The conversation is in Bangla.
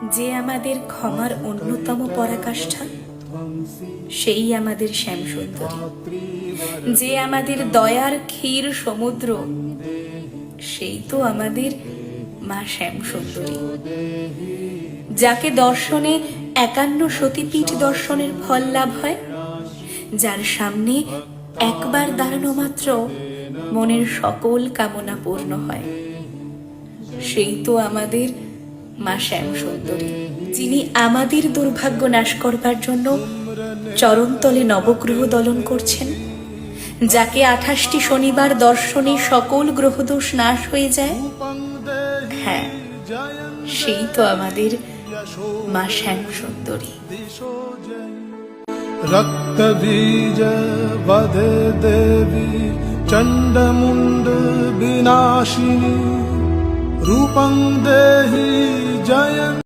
যে আমাদের ক্ষমার অন্যতম পরাকাষ্ঠা, সেই আমাদের শ্যামসুন্দরী। যে আমাদের দয়ার ক্ষীর সমুদ্র, সেই তো আমাদের মা শ্যামসুন্দরী। যাকে দর্শনে 51 সতীপীঠ দর্শনের ফল লাভ হয়, যার সামনে একবার দাঁড়ানো মাত্র মনের সকল কামনা পূর্ণ হয়, সেই তো আমাদের মা শ্যামসুন্দরী। যিনি আমাদের দুর্ভাগ্য নাশ করবার জন্য চরণতলে নবগ্রহ দলন করছেন, যাকে 28টি শনিবার দর্শনে সকল গ্রহদোষ নাশ হয়ে যায়, হ্যাঁ, সেই তো আমাদের মা শ্যামসুন্দরী। रक्तबीज वधे देवी चण्डमुण्ड विनाशिनी रूपं देहि जयन्।